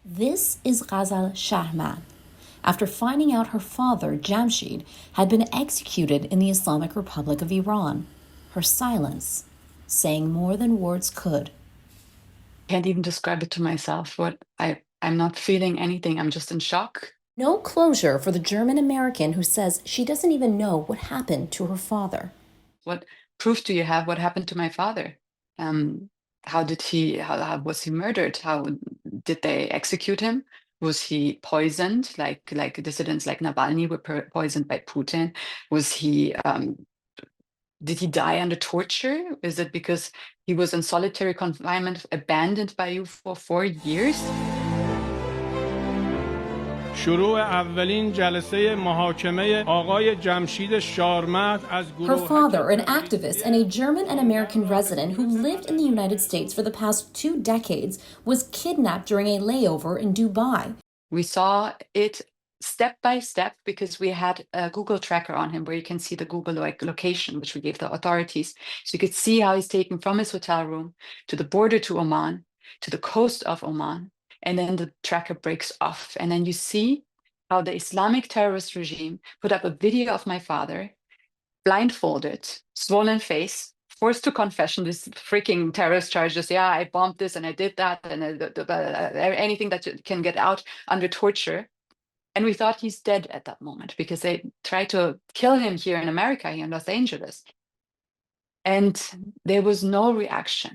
This is Gazelle Sharmahd. After finding out her father, Jamshid, had been executed in the Islamic Republic of Iran, her silence, saying more than words could. Can't even describe it to myself. I'm not feeling anything. I'm just in shock. No closure for the German American who says she doesn't even know what happened to her father. What proof do you have? What happened to my father? Um, how was he murdered? How did they execute him? Was he poisoned, like dissidents like Navalny were poisoned by Putin? Was he did he die under torture? Is it because he was in solitary confinement, abandoned by you for 4 years? شروع اولین جلسه محاکمه آقای جمشید شارمهد از Her father, an activist and a German and American resident who lived in the United States for the past 2 decades, was kidnapped during a layover in Dubai. We saw it step by step because we had a Google tracker on him where you can see the Google location, which we gave the authorities. So you could see how he's taken from his hotel room to the border to Oman, to the coast of Oman, and then the tracker breaks off. And then you see how the Islamic terrorist regime put up a video of my father, blindfolded, swollen face, forced to confession these freaking terrorist charges. Yeah, I bombed this and I did that, and anything that can get out under torture. And we thought he's dead at that moment because they tried to kill him here in America, here in Los Angeles. And there was no reaction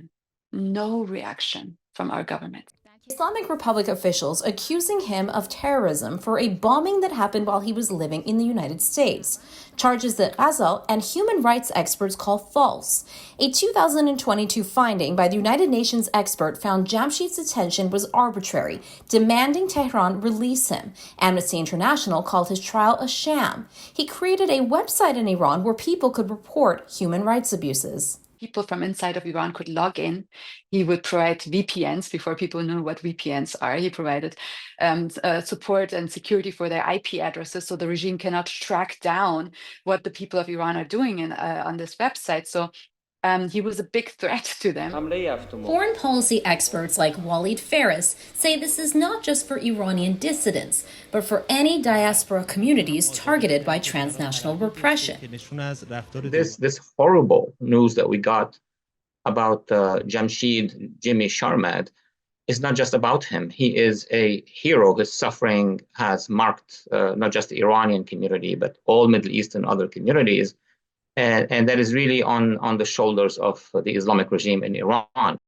from our government. Islamic Republic officials accusing him of terrorism for a bombing that happened while he was living in the United States, charges that Gazelle and human rights experts call false. A 2022 finding by the United Nations expert found Jamshid's detention was arbitrary, demanding Tehran release him. Amnesty International called his trial a sham. He created a website in Iran where people could report human rights abuses. People from inside of Iran could log in. He would provide VPNs before people knew what VPNs are. He provided support and security for their IP addresses so the regime cannot track down what the people of Iran are doing on this website. So he was a big threat to them. Foreign policy experts like Walid Phares say this is not just for Iranian dissidents, but for any diaspora communities targeted by transnational repression. This horrible news that we got about Jamshid Jimmy Sharmahd is not just about him. He is a hero. His suffering has marked not just the Iranian community, but all Middle East and other communities. And that is really on the shoulders of the Islamic regime in Iran.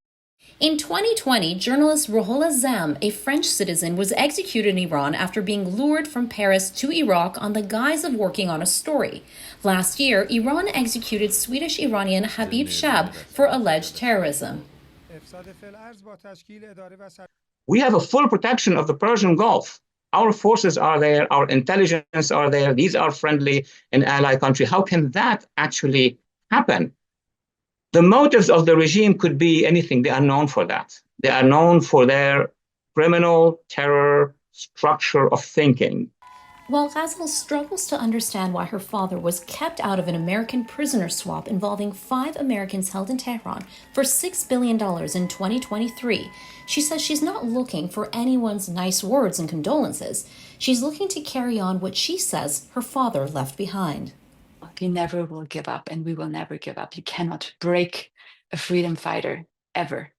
In 2020, journalist Ruhollah Zam, a French citizen, was executed in Iran after being lured from Paris to Iraq on the guise of working on a story. Last year, Iran executed Swedish-Iranian Habib Shab for alleged terrorism. We have a full protection of the Persian Gulf. Our forces are there, our intelligence are there, these are friendly and ally country. How can that actually happen? The motives of the regime could be anything. They are known for that. They are known for their criminal terror structure of thinking. While Gazelle struggles to understand why her father was kept out of an American prisoner swap involving 5 Americans held in Tehran for $6 billion in 2023, she says she's not looking for anyone's nice words and condolences. She's looking to carry on what she says her father left behind. We never will give up, and we will never give up. You cannot break a freedom fighter, ever.